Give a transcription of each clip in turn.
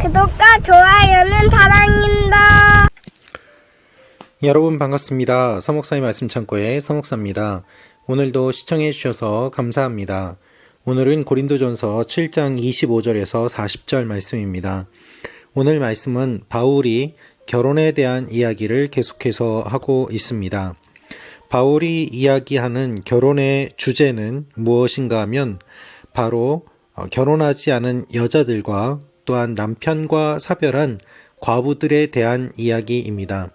구독과 좋아요는 사랑입니다. 여러분 반갑습니다. 서목사의 말씀 창고의 서목사입니다. 오늘도 시청해 주셔서 감사합니다. 오늘은 고린도전서 7장 25절에서 40절 말씀입니다. 오늘 말씀은 바울이 결혼에 대한 이야기를 계속해서 하고 있습니다. 바울이 이야기하는 결혼의 주제는 무엇인가 하면 바로 결혼하지 않은 여자들과 또한 남편과 사별한 과부들에 대한 이야기입니다.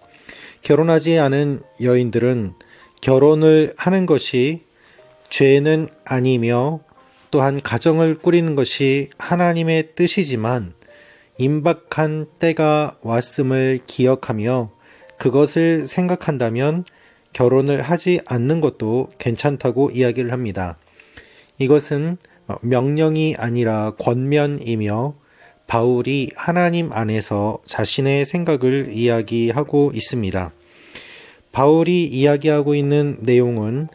결혼하지 않은 여인들은 결혼을 하는 것이 죄는 아니며 또한 가정을 꾸리는 것이 하나님의 뜻이지만 임박한 때가 왔음을 기억하며 그것을 생각한다면 결혼을 하지 않는 것도 괜찮다고 이야기를 합니다. 이것은 명령이 아니라 권면이며 바울이 하나님 안에서 자신의 생각을 이야기하고 있습니다. 바울이 이야기하고 있는 내용은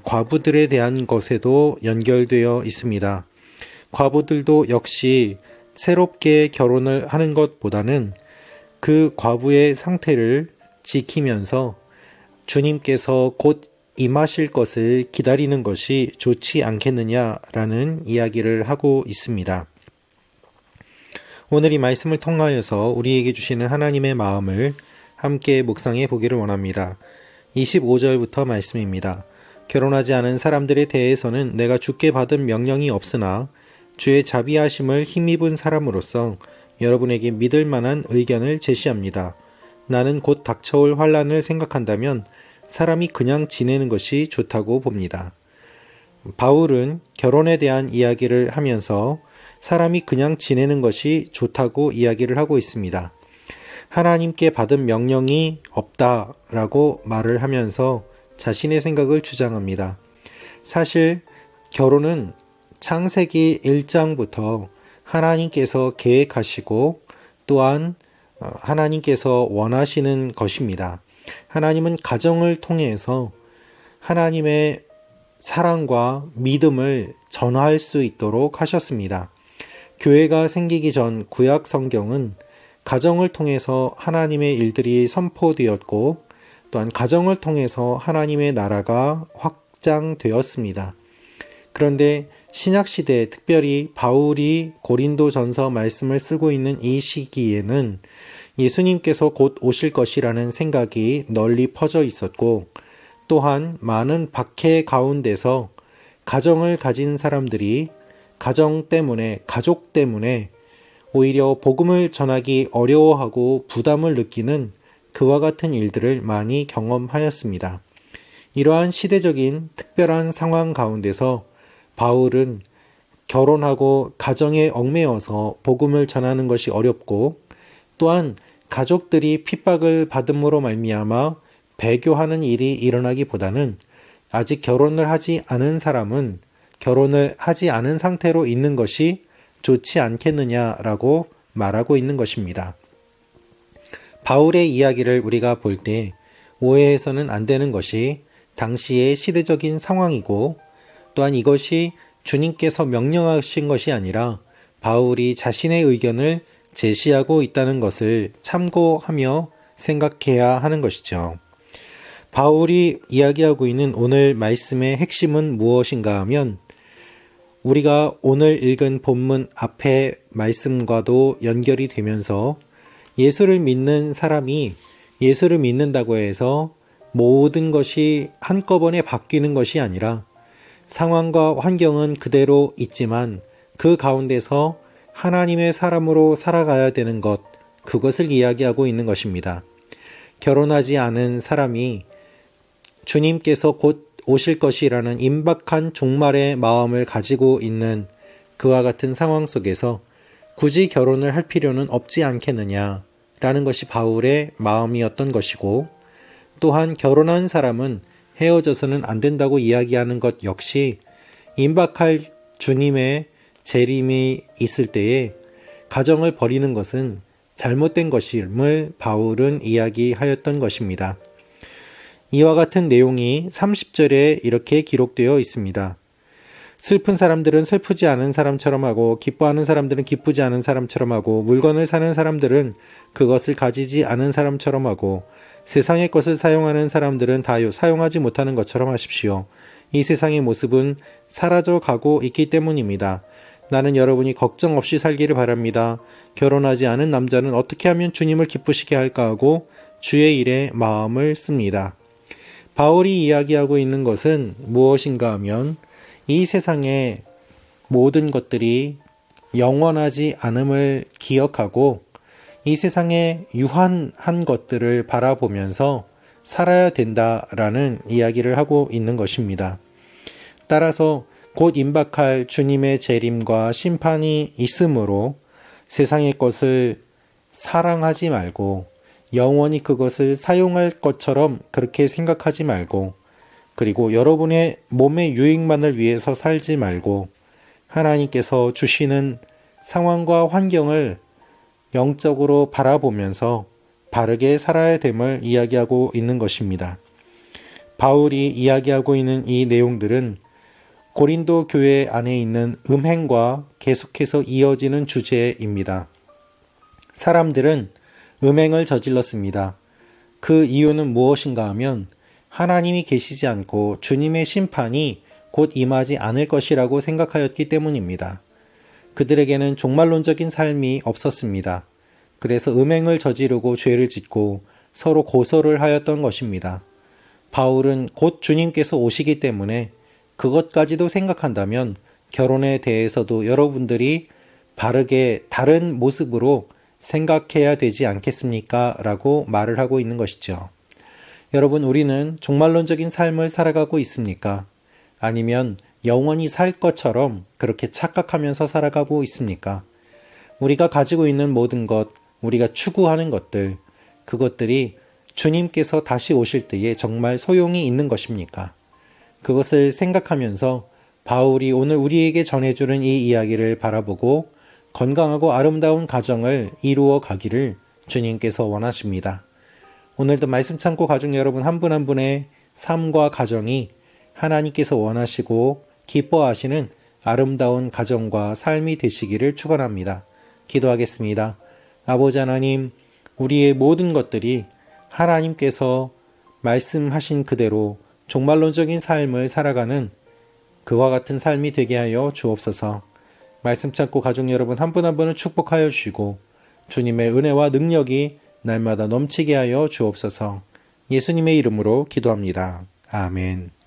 과부들에 대한 것에도 연결되어 있습니다. 과부들도 역시 새롭게 결혼을 하는 것보다는 그 과부의 상태를 지키면서 주님께서 곧 임하실 것을 기다리는 것이 좋지 않겠느냐라는 이야기를 하고 있습니다. 오늘 이 말씀을 통하여서 우리에게 주시는 하나님의 마음을 함께 묵상해 보기를 원합니다. 25절부터 말씀입니다. 결혼하지 않은 사람들에 대해서는 내가 주께 받은 명령이 없으나 주의 자비하심을 힘입은 사람으로서 여러분에게 믿을 만한 의견을 제시합니다. 나는 곧 닥쳐올 환난을 생각한다면 사람이 그냥 지내는 것이 좋다고 봅니다. 바울은 결혼에 대한 이야기를 하면서 사람이 그냥 지내는 것이 좋다고 이야기를 하고 있습니다. 하나님께 받은 명령이 없다라고 말을 하면서 자신의 생각을 주장합니다. 사실 결혼은 창세기 1장부터 하나님께서 계획하시고 또한 하나님께서 원하시는 것입니다. 하나님은 가정을 통해서 하나님의 사랑과 믿음을 전할 수 있도록 하셨습니다. 교회가 생기기 전 구약 성경은 가정을 통해서 하나님의 일들이 선포되었고 또한 가정을 통해서 하나님의 나라가 확장되었습니다. 그런데 신약시대 특별히 바울이 고린도전서 말씀을 쓰고 있는 이 시기에는 예수님께서 곧 오실 것이라는 생각이 널리 퍼져 있었고 또한 많은 박해 가운데서 가정을 가진 사람들이 가정 때문에 가족 때문에 오히려 복음을 전하기 어려워하고 부담을 느끼는 그와 같은 일들을 많이 경험하였습니다. 이러한 시대적인 특별한 상황 가운데서 바울은 결혼하고 가정에 얽매여서 복음을 전하는 것이 어렵고 또한 가족들이 핍박을 받음으로 말미암아 배교하는 일이 일어나기보다는 아직 결혼을 하지 않은 사람은 결혼을 하지 않은 상태로 있는 것이 좋지 않겠느냐라고 말하고 있는 것입니다. 바울의 이야기를 우리가 볼 때 오해해서는 안 되는 것이 당시의 시대적인 상황이고 또한 이것이 주님께서 명령하신 것이 아니라 바울이 자신의 의견을 제시하고 있다는 것을 참고하며 생각해야 하는 것이죠. 바울이 이야기하고 있는 오늘 말씀의 핵심은 무엇인가 하면 우리가 오늘 읽은 본문 앞의 말씀과도 연결이 되면서 예수를 믿는 사람이 예수를 믿는다고 해서 모든 것이 한꺼번에 바뀌는 것이 아니라 상황과 환경은 그대로 있지만 그 가운데서 하나님의 사람으로 살아가야 되는 것, 그것을 이야기하고 있는 것입니다. 결혼하지 않은 사람이 주님께서 곧 오실 것이라는 임박한 종말의 마음을 가지고 있는 그와 같은 상황 속에서 굳이 결혼을 할 필요는 없지 않겠느냐라는 것이 바울의 마음이었던 것이고 또한 결혼한 사람은 헤어져서는 안 된다고 이야기하는 것 역시 임박할 주님의 재림이 있을 때에 가정을 버리는 것은 잘못된 것임을 바울은 이야기하였던 것입니다. 이와 같은 내용이 30절에 이렇게 기록되어 있습니다. 슬픈 사람들은 슬프지 않은 사람처럼 하고 기뻐하는 사람들은 기쁘지 않은 사람처럼 하고 물건을 사는 사람들은 그것을 가지지 않은 사람처럼 하고 세상의 것을 사용하는 사람들은 다 사용하지 못하는 것처럼 하십시오. 이 세상의 모습은 사라져 가고 있기 때문입니다. 나는 여러분이 걱정 없이 살기를 바랍니다. 결혼하지 않은 남자는 어떻게 하면 주님을 기쁘시게 할까 하고 주의 일에 마음을 씁니다. 바울이 이야기하고 있는 것은 무엇인가 하면 이 세상의 모든 것들이 영원하지 않음을 기억하고 이 세상의 유한한 것들을 바라보면서 살아야 된다라는 이야기를 하고 있는 것입니다. 따라서 곧 임박할 주님의 재림과 심판이 있으므로 세상의 것을 사랑하지 말고 영원히 그것을 사용할 것처럼 그렇게 생각하지 말고 그리고 여러분의 몸의 유익만을 위해서 살지 말고 하나님께서 주시는 상황과 환경을 영적으로 바라보면서 바르게 살아야 됨을 이야기하고 있는 것입니다. 바울이 이야기하고 있는 이 내용들은 고린도 교회 안에 있는 음행과 계속해서 이어지는 주제입니다. 사람들은 음행을 저질렀습니다. 그 이유는 무엇인가 하면 하나님이 계시지 않고 주님의 심판이 곧 임하지 않을 것이라고 생각하였기 때문입니다. 그들에게는 종말론적인 삶이 없었습니다. 그래서 음행을 저지르고 죄를 짓고 서로 고소를 하였던 것입니다. 바울은 곧 주님께서 오시기 때문에 그것까지도 생각한다면 결혼에 대해서도 여러분들이 바르게 다른 모습으로 생각해야 되지 않겠습니까? 라고 말을 하고 있는 것이죠. 여러분, 우리는 종말론적인 삶을 살아가고 있습니까? 아니면 영원히 살 것처럼 그렇게 착각하면서 살아가고 있습니까? 우리가 가지고 있는 모든 것, 우리가 추구하는 것들, 그것들이 주님께서 다시 오실 때에 정말 소용이 있는 것입니까? 그것을 생각하면서 바울이 오늘 우리에게 전해주는 이 이야기를 바라보고 건강하고 아름다운 가정을 이루어 가기를 주님께서 원하십니다. 오늘도 말씀 참고 가족 여러분 한 분 한 분의 삶과 가정이 하나님께서 원하시고 기뻐하시는 아름다운 가정과 삶이 되시기를 축원합니다. 기도하겠습니다. 아버지 하나님, 우리의 모든 것들이 하나님께서 말씀하신 그대로 종말론적인 삶을 살아가는 그와 같은 삶이 되게 하여 주옵소서. 말씀 찾고 가족 여러분 한 분 한 분을 축복하여 주시고 주님의 은혜와 능력이 날마다 넘치게 하여 주옵소서. 예수님의 이름으로 기도합니다. 아멘.